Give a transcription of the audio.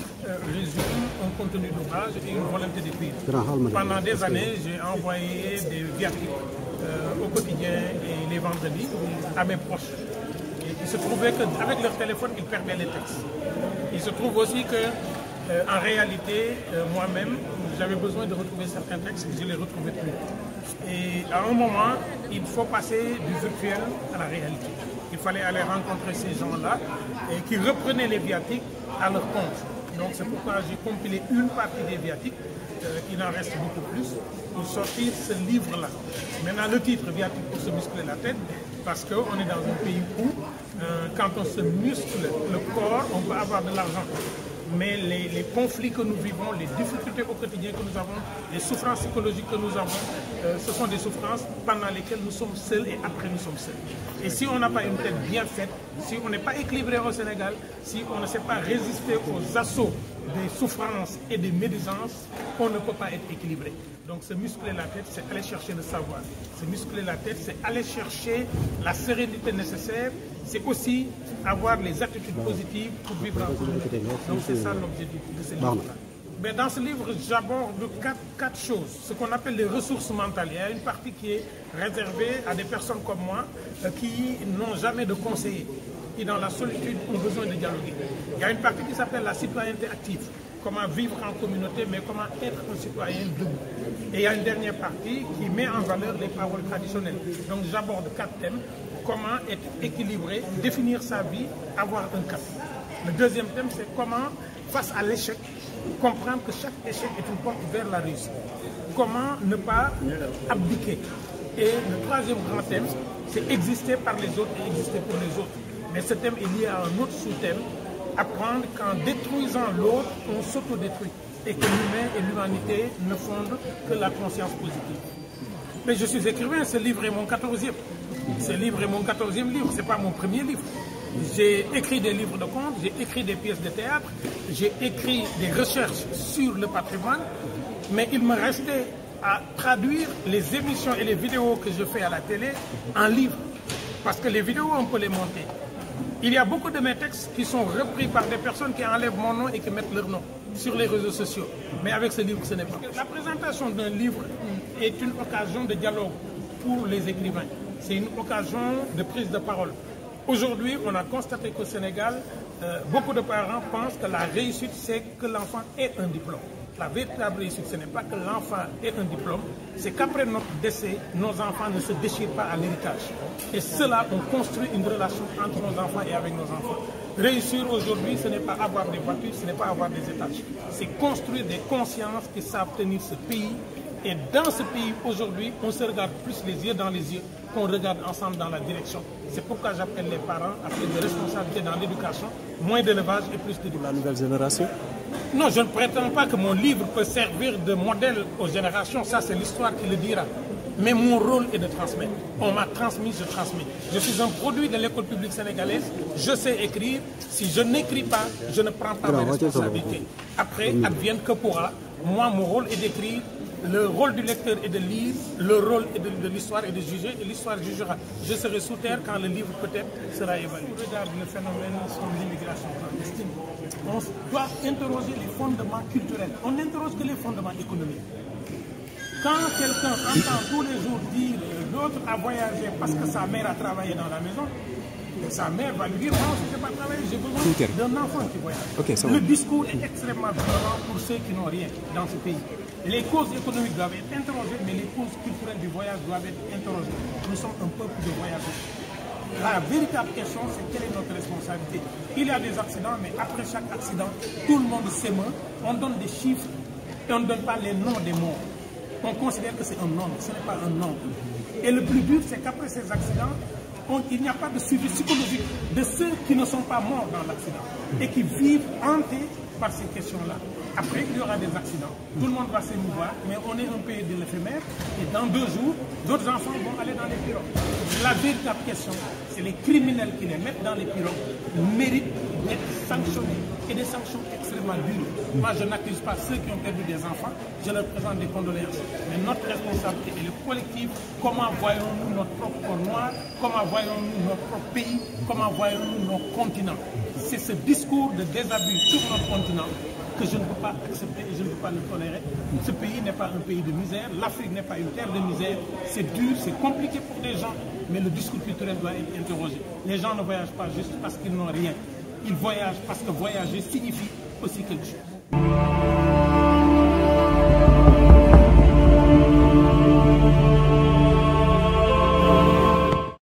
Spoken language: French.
titre résume un contenu d'ouvrage et une volonté d'écrire. Pendant des années, j'ai envoyé des viatiques au quotidien et les vendredis à mes proches. Et il se trouvait qu'avec leur téléphone, ils perdaient les textes. Il se trouve aussi que, en réalité, moi-même, j'avais besoin de retrouver certains textes et je les retrouvais plus. Et à un moment, il faut passer du virtuel à la réalité. Il fallait aller rencontrer ces gens-là et qui reprenaient les viatiques à leur compte. Donc c'est pourquoi j'ai compilé une partie des viatiques, il en reste beaucoup plus, pour sortir ce livre-là. Maintenant le titre, Viatique pour se muscler la tête, parce qu'on est dans un pays où, quand on se muscle le corps, on peut avoir de l'argent. Mais les conflits que nous vivons, les difficultés au quotidien que nous avons, les souffrances psychologiques que nous avons, ce sont des souffrances pendant lesquelles nous sommes seuls et après nous sommes seuls. Et si on n'a pas une tête bien faite, si on n'est pas équilibré au Sénégal, si on ne sait pas résister aux assauts des souffrances et des médisances, on ne peut pas être équilibré. Donc se muscler la tête, c'est aller chercher le savoir. Se muscler la tête, c'est aller chercher la sérénité nécessaire. C'est aussi avoir les attitudes positives pour vivre en communauté. Donc c'est ça l'objectif de ce livre-là. Mais dans ce livre, j'aborde quatre choses. Ce qu'on appelle les ressources mentales. Il y a une partie qui est réservée à des personnes comme moi qui n'ont jamais de conseiller, qui dans la solitude ont besoin de dialoguer. Il y a une partie qui s'appelle la citoyenneté active. Comment vivre en communauté, mais comment être un citoyen debout. Et il y a une dernière partie qui met en valeur les paroles traditionnelles. Donc j'aborde 4 thèmes. Comment être équilibré, définir sa vie, avoir un cap. Le deuxième thème, c'est comment, face à l'échec, comprendre que chaque échec est une porte vers la réussite. Comment ne pas abdiquer. Et le troisième grand thème, c'est exister par les autres et exister pour les autres. Mais ce thème est lié à un autre sous-thème, apprendre qu'en détruisant l'autre, on s'autodétruit. Et que l'humain et l'humanité ne fondent que la conscience positive. Mais je suis écrivain, ce livre est mon 14e. Ce livre est mon 14e livre, ce n'est pas mon premier livre. J'ai écrit des livres de contes, j'ai écrit des pièces de théâtre, j'ai écrit des recherches sur le patrimoine, mais il me restait à traduire les émissions et les vidéos que je fais à la télé en livre. Parce que les vidéos, on peut les monter. Il y a beaucoup de mes textes qui sont repris par des personnes qui enlèvent mon nom et qui mettent leur nom sur les réseaux sociaux. Mais avec ce livre, ce n'est pas. La présentation d'un livre est une occasion de dialogue pour les écrivains. C'est une occasion de prise de parole. Aujourd'hui, on a constaté qu'au Sénégal, beaucoup de parents pensent que la réussite, c'est que l'enfant ait un diplôme. La véritable réussite, ce n'est pas que l'enfant ait un diplôme, c'est qu'après notre décès, nos enfants ne se déchirent pas à l'héritage. Et cela, on construit une relation entre nos enfants et avec nos enfants. Réussir aujourd'hui, ce n'est pas avoir des voitures, ce n'est pas avoir des étages. C'est construire des consciences qui savent tenir ce pays. Et dans ce pays, aujourd'hui, on se regarde plus les yeux dans les yeux qu'on regarde ensemble dans la direction. C'est pourquoi j'appelle les parents à faire des responsabilités dans l'éducation, moins d'élevage et plus d'éducation. La nouvelle génération? Non, je ne prétends pas que mon livre peut servir de modèle aux générations. Ça, c'est l'histoire qui le dira. Mais mon rôle est de transmettre. On m'a transmis, je transmets. Je suis un produit de l'école publique sénégalaise. Je sais écrire. Si je n'écris pas, je ne prends pas mes responsabilités. Après, advienne que pourra. Moi, mon rôle est d'écrire. Le rôle du lecteur est de lire, le rôle de l'histoire est de juger, et l'histoire jugera. Je serai sous terre quand le livre peut-être sera évalué. On regarde le phénomène sur l'immigration clandestine. On doit interroger les fondements culturels. On n'interroge que les fondements économiques. Quand quelqu'un entend tous les jours dire l'autre a voyagé parce que sa mère a travaillé dans la maison, sa mère va lui dire non, je ne sais pas travailler, j'ai besoin d'un enfant qui voyage. Okay, le discours est extrêmement violent pour ceux qui n'ont rien dans ce pays. Les causes économiques doivent être interrogées, mais les causes culturelles du voyage doivent être interrogées. Nous sommes un peuple de voyageurs. La véritable question, c'est quelle est notre responsabilité. Il y a des accidents, mais après chaque accident, tout le monde s'émeut. On donne des chiffres et on ne donne pas les noms des morts. On considère que c'est un nombre, ce n'est pas un nombre. Et le plus dur, c'est qu'après ces accidents, il n'y a pas de suivi psychologique de ceux qui ne sont pas morts dans l'accident et qui vivent hantés par ces questions-là. Après, il y aura des accidents. Tout le monde va s'émouvoir, mais on est un pays de l'éphémère et dans 2 jours, d'autres enfants vont aller dans les pirogues. La véritable question, c'est les criminels qui les mettent dans les pirogues méritent d'être sanctionnés et des sanctions extrêmement dures. Moi, je n'accuse pas ceux qui ont perdu des enfants, je leur présente des condoléances. Mais notre responsabilité est le collectif. Comment voyons-nous notre propre corps noir? Comment voyons-nous notre propre pays? Comment voyons-nous nos continents? C'est ce discours de désabus sur notre continent que je ne peux pas accepter et je ne peux pas le tolérer. Ce pays n'est pas un pays de misère, l'Afrique n'est pas une terre de misère, c'est dur, c'est compliqué pour les gens, mais le discours culturel doit être interrogé. Les gens ne voyagent pas juste parce qu'ils n'ont rien, ils voyagent parce que voyager signifie aussi quelque chose.